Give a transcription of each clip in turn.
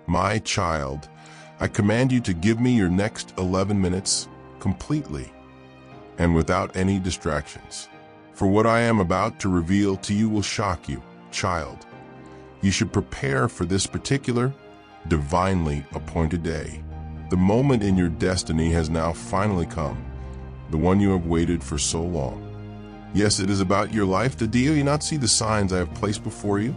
My child, I command you to give me your next 11 minutes completely and without any distractions. For what I am about to reveal to you will shock you, child. You should prepare for this particular, divinely appointed day. The moment in your destiny has now finally come, the one you have waited for so long. Yes, it is about your life. Do you not see the signs I have placed before you?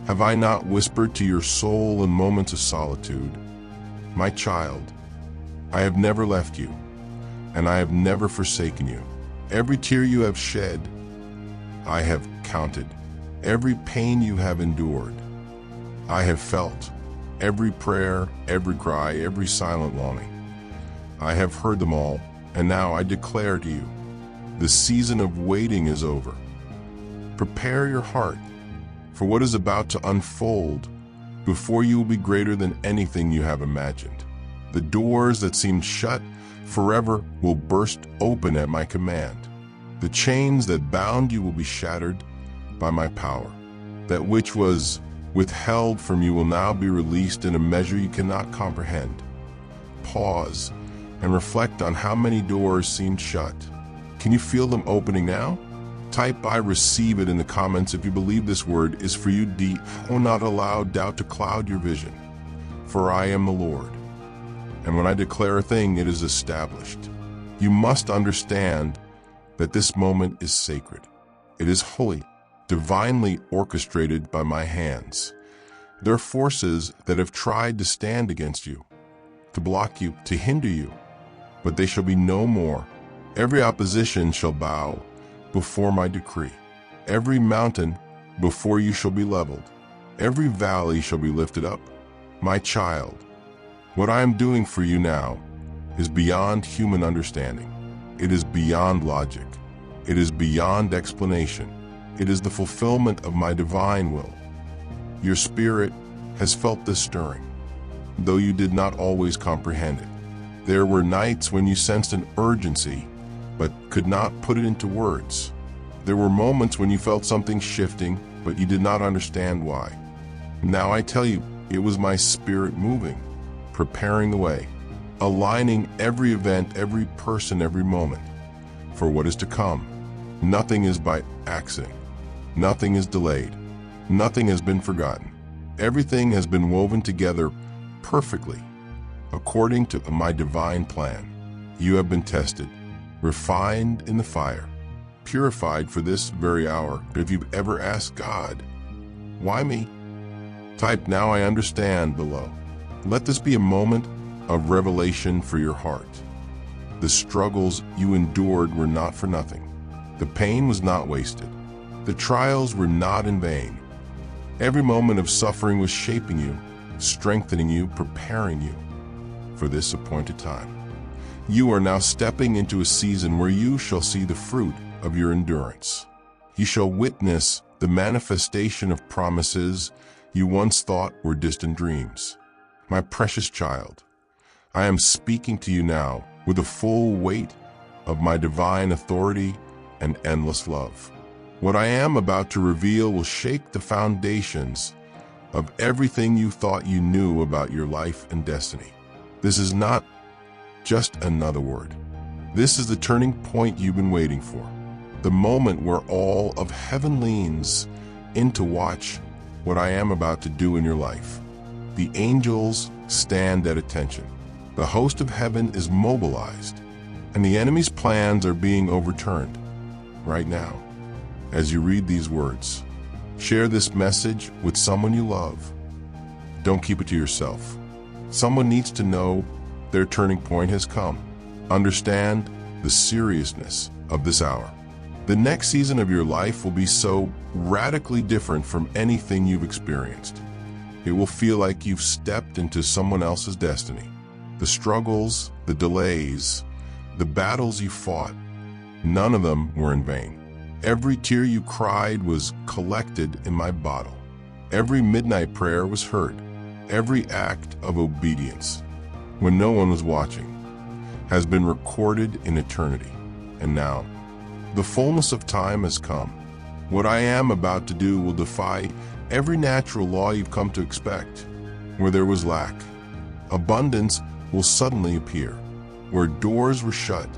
Have I not whispered to your soul in moments of solitude? My child, I have never left you, and I have never forsaken you. Every tear you have shed, I have counted. Every pain you have endured, I have felt. Every prayer, every cry, every silent longing, I have heard them all, and now I declare to you, the season of waiting is over. Prepare your heart, for what is about to unfold before you will be greater than anything you have imagined. The doors that seemed shut forever will burst open at my command. The chains that bound you will be shattered by my power. That which was withheld from you will now be released in a measure you cannot comprehend. Pause and reflect on how many doors seemed shut. Can you feel them opening now? Type "I receive it" in the comments if you believe this word is for you. Do not allow doubt to cloud your vision, for I am the Lord. And when I declare a thing, it is established. You must understand that this moment is sacred. It is holy, divinely orchestrated by my hands. There are forces that have tried to stand against you, to block you, to hinder you, but they shall be no more. Every opposition shall bow before my decree. Every mountain before you shall be leveled. Every valley shall be lifted up. My child, what I am doing for you now is beyond human understanding. It is beyond logic. It is beyond explanation. It is the fulfillment of my divine will. Your spirit has felt this stirring, though you did not always comprehend it. There were nights when you sensed an urgency, but could not put it into words. There were moments when you felt something shifting, but you did not understand why. Now I tell you, it was my spirit moving, preparing the way, aligning every event, every person, every moment for what is to come. Nothing is by accident. Nothing is delayed. Nothing has been forgotten. Everything has been woven together perfectly, according to my divine plan. You have been tested, refined in the fire, purified for this very hour. If you've ever asked God, why me? Type "Now I understand" below. Let this be a moment of revelation for your heart. The struggles you endured were not for nothing. The pain was not wasted. The trials were not in vain. Every moment of suffering was shaping you, strengthening you, preparing you for this appointed time. You are now stepping into a season where you shall see the fruit of your endurance. You shall witness the manifestation of promises you once thought were distant dreams. My precious child, I am speaking to you now with the full weight of my divine authority and endless love. What I am about to reveal will shake the foundations of everything you thought you knew about your life and destiny. This is not just another word. This is the turning point you've been waiting for. The moment where all of heaven leans in to watch what I am about to do in your life. The angels stand at attention. The host of heaven is mobilized, and the enemy's plans are being overturned right now. As you read these words, share this message with someone you love. Don't keep it to yourself. Someone needs to know their turning point has come. Understand the seriousness of this hour. The next season of your life will be so radically different from anything you've experienced. It will feel like you've stepped into someone else's destiny. The struggles, the delays, the battles you fought, none of them were in vain. Every tear you cried was collected in my bottle. Every midnight prayer was heard. Every act of obedience, when no one was watching, has been recorded in eternity. And now, the fullness of time has come. What I am about to do will defy every natural law you've come to expect. Where there was lack, abundance will suddenly appear. Where doors were shut,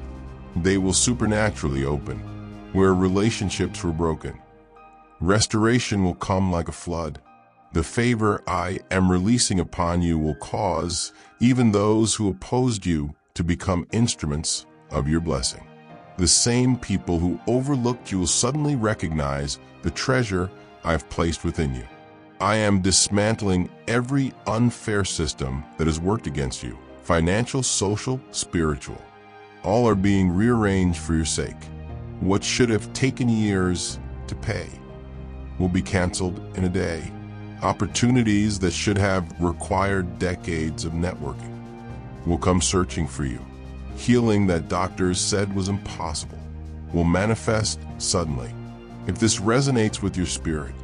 they will supernaturally open. Where relationships were broken, restoration will come like a flood. The favor I am releasing upon you will cause even those who opposed you to become instruments of your blessing. The same people who overlooked you will suddenly recognize the treasure I have placed within you. I am dismantling every unfair system that has worked against you, financial, social, spiritual. All are being rearranged for your sake. What should have taken years to pay will be canceled in a day. Opportunities that should have required decades of networking will come searching for you. Healing that doctors said was impossible will manifest suddenly. If this resonates with your spirit,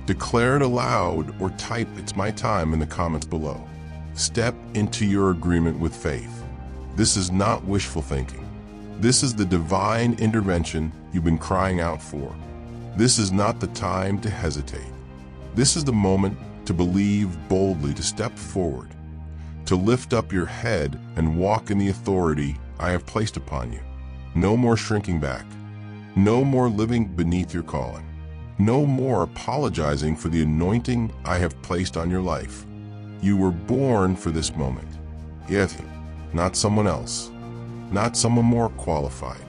declare it aloud or type "It's my time" in the comments below. Step into your agreement with faith. This is not wishful thinking. This is the divine intervention you've been crying out for. This is not the time to hesitate. This is the moment to believe boldly, to step forward, to lift up your head and walk in the authority I have placed upon you. No more shrinking back. No more living beneath your calling. No more apologizing for the anointing I have placed on your life. You were born for this moment. Yet, not someone else. Not someone more qualified.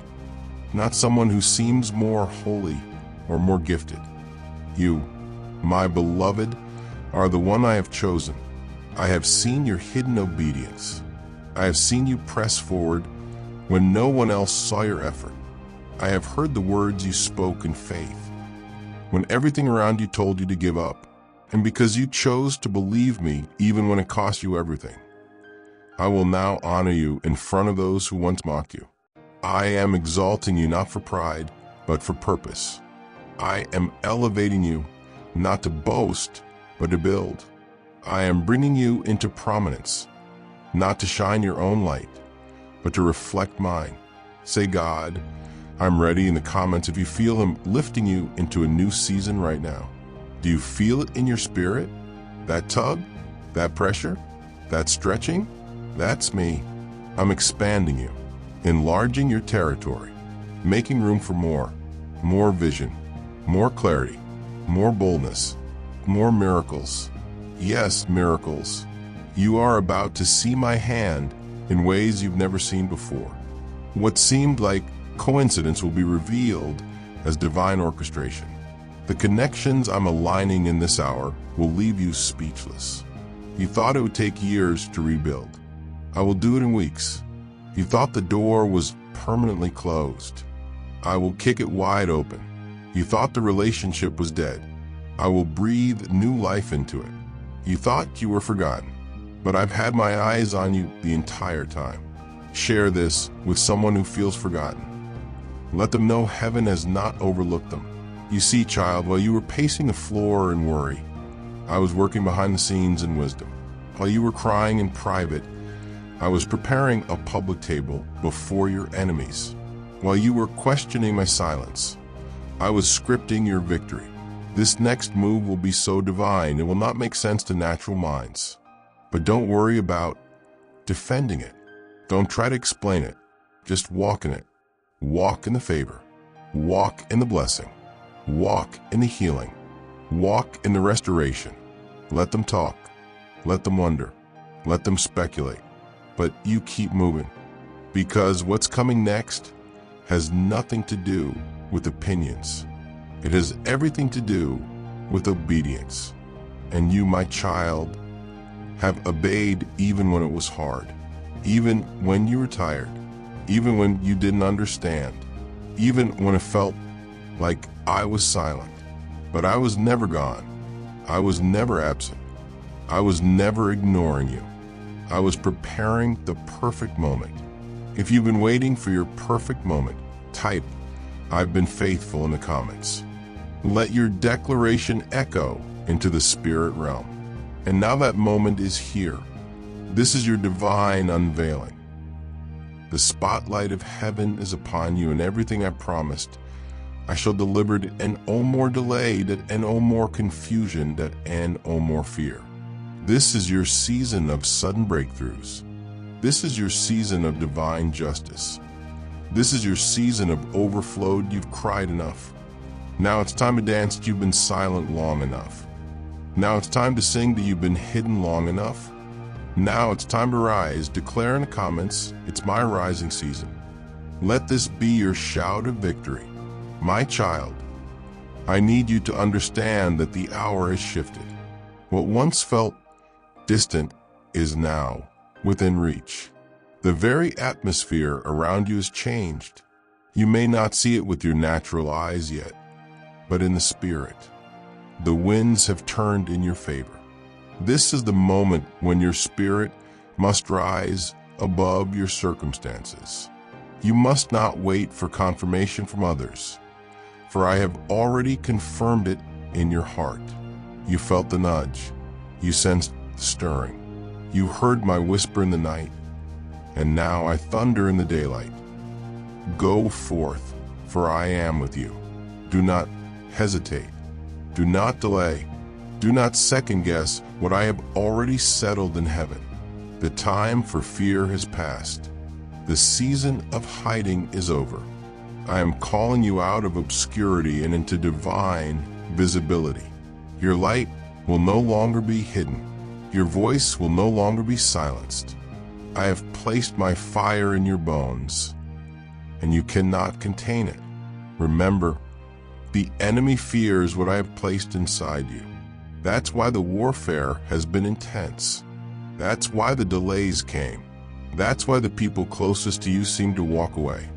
Not someone who seems more holy or more gifted. You, my beloved, are the one I have chosen. I have seen your hidden obedience. I have seen you press forward when no one else saw your effort. I have heard the words you spoke in faith, when everything around you told you to give up, and because you chose to believe me even when it cost you everything. I will now honor you in front of those who once mocked you. I am exalting you not for pride, but for purpose. I am elevating you not to boast, but to build. I am bringing you into prominence, not to shine your own light, but to reflect mine. Say, "God, I'm ready" in the comments if you feel Him lifting you into a new season right now. Do you feel it in your spirit? That tug? That pressure? That stretching? That's me. I'm expanding you, enlarging your territory, making room for more vision, more clarity, more boldness, more miracles. Yes, miracles. You are about to see my hand in ways you've never seen before. What seemed like coincidence will be revealed as divine orchestration. The connections I'm aligning in this hour will leave you speechless. You thought it would take years to rebuild. I will do it in weeks. You thought the door was permanently closed. I will kick it wide open. You thought the relationship was dead. I will breathe new life into it. You thought you were forgotten, but I've had my eyes on you the entire time. Share this with someone who feels forgotten. Let them know heaven has not overlooked them. You see, child, while you were pacing the floor in worry, I was working behind the scenes in wisdom. While you were crying in private, I was preparing a public table before your enemies. While you were questioning my silence, I was scripting your victory. This next move will be so divine, it will not make sense to natural minds. But don't worry about defending it. Don't try to explain it. Just walk in it. Walk in the favor. Walk in the blessing. Walk in the healing. Walk in the restoration. Let them talk. Let them wonder. Let them speculate. But you keep moving, because what's coming next has nothing to do with opinions. It has everything to do with obedience. And you, my child, have obeyed even when it was hard, even when you were tired, even when you didn't understand, even when it felt like I was silent. But I was never gone. I was never absent. I was never ignoring you. I was preparing the perfect moment. If you've been waiting for your perfect moment, type "I've been faithful" in the comments. Let your declaration echo into the spirit realm. And now that moment is here. This is your divine unveiling. The spotlight of heaven is upon you, and everything I promised I shall deliver it, and no more delay, that and no more confusion, that and no more fear. This is your season of sudden breakthroughs. This is your season of divine justice. This is your season of overflowed. You've cried enough. Now it's time to dance. You've been silent long enough. Now it's time to sing that you've been hidden long enough. Now it's time to rise. Declare in the comments, it's my rising season. Let this be your shout of victory. My child, I need you to understand that the hour has shifted. What once felt distant is now within reach. The very atmosphere around you has changed. You may not see it with your natural eyes yet, but in the spirit, the winds have turned in your favor. This is the moment when your spirit must rise above your circumstances. You must not wait for confirmation from others, for I have already confirmed it in your heart. You felt the nudge. You sensed the stirring. You heard my whisper in the night, and now I thunder in the daylight. Go forth, for I am with you. Do not hesitate. Do not delay. Do not second-guess what I have already settled in heaven. The time for fear has passed. The season of hiding is over. I am calling you out of obscurity and into divine visibility. Your light will no longer be hidden. Your voice will no longer be silenced. I have placed my fire in your bones, and you cannot contain it. Remember, the enemy fears what I have placed inside you. That's why the warfare has been intense. That's why the delays came. That's why the people closest to you seemed to walk away.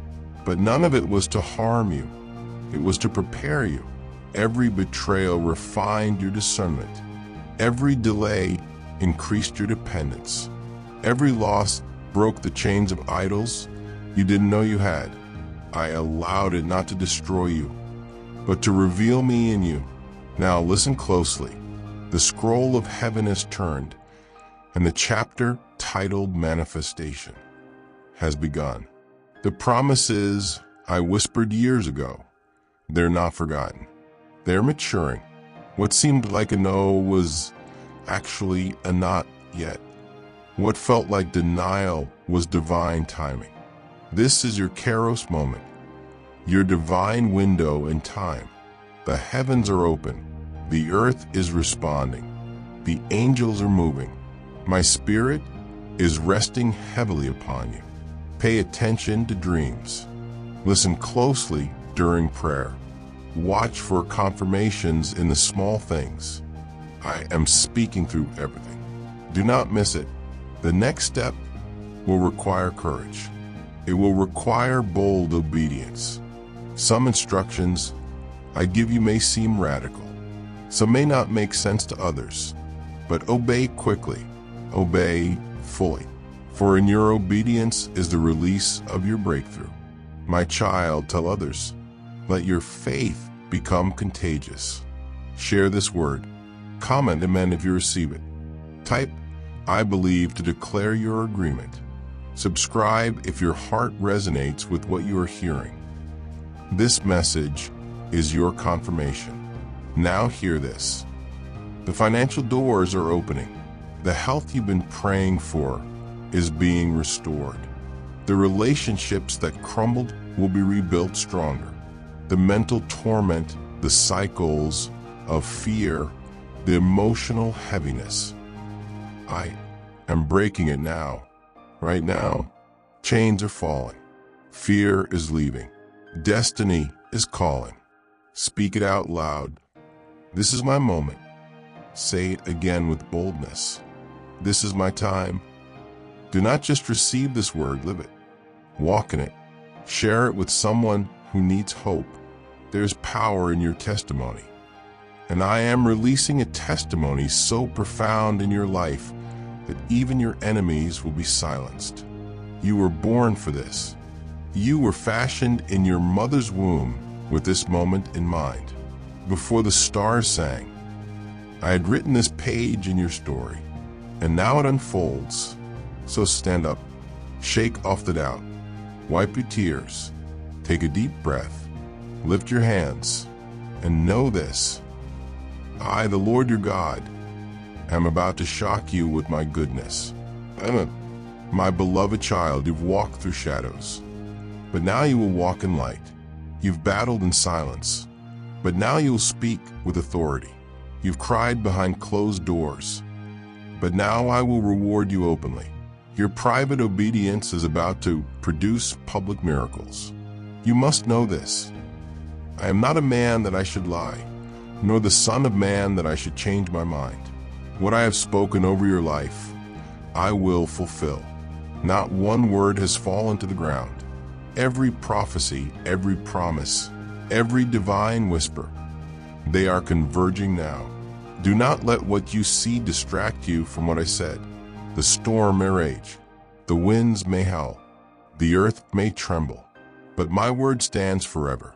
But none of it was to harm you. It was to prepare you. Every betrayal refined your discernment. Every delay increased your dependence. Every loss broke the chains of idols you didn't know you had. I allowed it not to destroy you, but to reveal me in you. Now listen closely. The scroll of heaven is turned, and the chapter titled Manifestation has begun. The promises I whispered years ago, they're not forgotten. They're maturing. What seemed like a no was actually a not yet. What felt like denial was divine timing. This is your Kairos moment, your divine window in time. The heavens are open. The earth is responding. The angels are moving. My spirit is resting heavily upon you. Pay attention to dreams. Listen closely during prayer. Watch for confirmations in the small things. I am speaking through everything. Do not miss it. The next step will require courage. It will require bold obedience. Some instructions I give you may seem radical. Some may not make sense to others, but obey quickly, obey fully. For in your obedience is the release of your breakthrough. My child, tell others. Let your faith become contagious. Share this word. Comment amen if you receive it. Type I believe to declare your agreement. Subscribe if your heart resonates with what you are hearing. This message is your confirmation. Now hear this. The financial doors are opening. The health you've been praying for is being restored. The relationships that crumbled will be rebuilt stronger. The mental torment, the cycles of fear, the emotional heaviness. I am breaking it now. Right now, chains are falling. Fear is leaving. Destiny is calling. Speak it out loud. This is my moment. Say it again with boldness. This is my time. Do not just receive this word, live it. Walk in it. Share it with someone who needs hope. There's power in your testimony. And I am releasing a testimony so profound in your life that even your enemies will be silenced. You were born for this. You were fashioned in your mother's womb with this moment in mind. Before the stars sang, I had written this page in your story, and now it unfolds. So stand up, shake off the doubt, wipe your tears, take a deep breath, lift your hands, and know this. I, the Lord your God, am about to shock you with my goodness. My beloved child, you've walked through shadows, but now you will walk in light. You've battled in silence, but now you will speak with authority. You've cried behind closed doors, but now I will reward you openly. Your private obedience is about to produce public miracles. You must know this. I am not a man that I should lie, nor the son of man that I should change my mind. What I have spoken over your life, I will fulfill. Not one word has fallen to the ground. Every prophecy, every promise, every divine whisper, they are converging now. Do not let what you see distract you from what I said. The storm may rage, the winds may howl, the earth may tremble, but my word stands forever.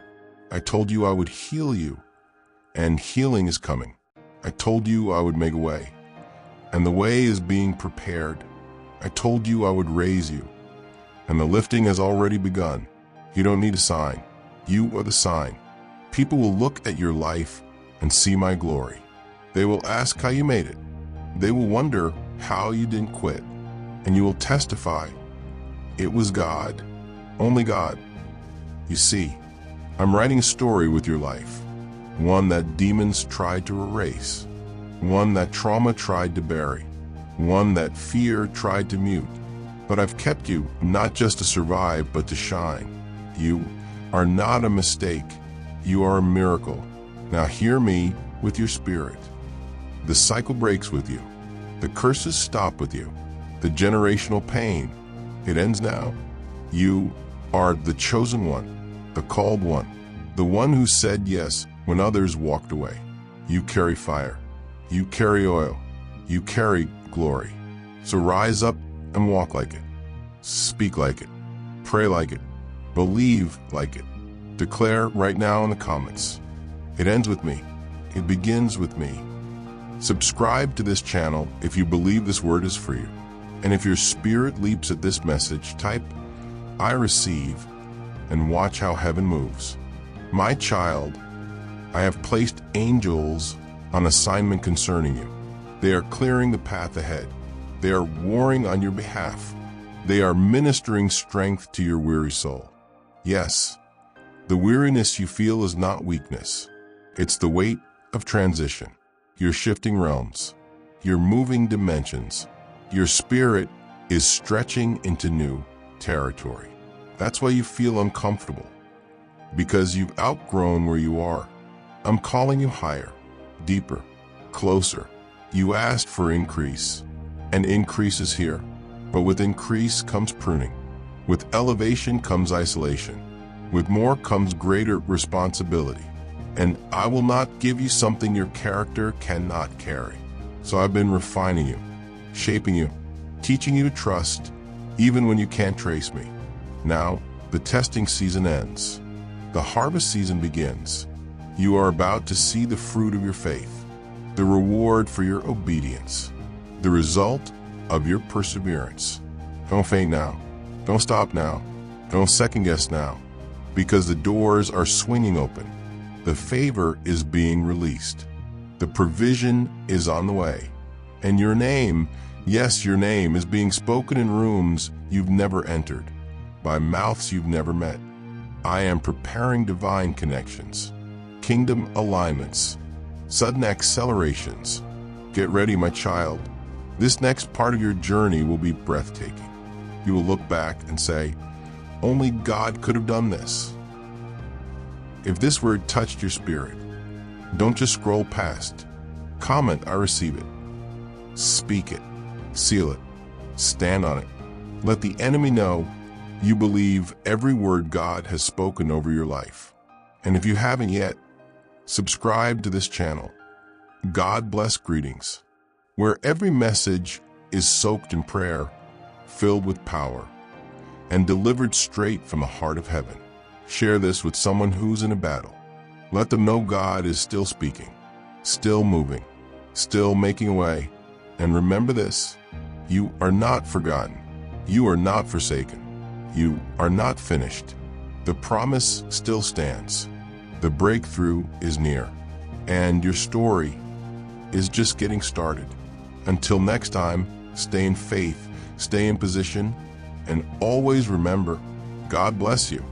I told you I would heal you, and healing is coming. I told you I would make a way, and the way is being prepared. I told you I would raise you, and the lifting has already begun. You don't need a sign. You are the sign. People will look at your life and see my glory. They will ask how you made it. They will wonder how you didn't quit, and you will testify, it was God, only God. You see, I'm writing a story with your life, one that demons tried to erase, one that trauma tried to bury, one that fear tried to mute. But I've kept you not just to survive, but to shine. You are not a mistake. You are a miracle. Now hear me with your spirit. The cycle breaks with you. The curses stop with you. The generational pain, it ends now. You are the chosen one, the called one, the one who said yes when others walked away. You carry fire. You carry oil. You carry glory. So rise up and walk like it. Speak like it. Pray like it. Believe like it. Declare right now in the comments. It ends with me. It begins with me. Subscribe to this channel if you believe this word is for you. And if your spirit leaps at this message, type, I receive, and watch how heaven moves. My child, I have placed angels on assignment concerning you. They are clearing the path ahead. They are warring on your behalf. They are ministering strength to your weary soul. Yes, the weariness you feel is not weakness. It's the weight of transition. You're shifting realms. You're moving dimensions. Your spirit is stretching into new territory. That's why you feel uncomfortable, because you've outgrown where you are. I'm calling you higher, deeper, closer. You asked for increase, and increase is here. But with increase comes pruning. With elevation comes isolation. With more comes greater responsibility. And I will not give you something your character cannot carry. So I've been refining you, shaping you, teaching you to trust, even when you can't trace me. Now, the testing season ends. The harvest season begins. You are about to see the fruit of your faith, the reward for your obedience, the result of your perseverance. Don't faint now. Don't stop now. Don't second guess now, because the doors are swinging open. The favor is being released. The provision is on the way. And your name, yes, your name is being spoken in rooms you've never entered, by mouths you've never met. I am preparing divine connections, kingdom alignments, sudden accelerations. Get ready, my child. This next part of your journey will be breathtaking. You will look back and say, only God could have done this. If this word touched your spirit, don't just scroll past. Comment, I receive it. Speak it. Seal it. Stand on it. Let the enemy know you believe every word God has spoken over your life. And if you haven't yet, subscribe to this channel. God bless greetings, where every message is soaked in prayer, filled with power, and delivered straight from the heart of heaven. Share this with someone who's in a battle. Let them know God is still speaking, still moving, still making a way. And remember this, you are not forgotten. You are not forsaken. You are not finished. The promise still stands. The breakthrough is near. And your story is just getting started. Until next time, stay in faith, stay in position, and always remember, God bless you.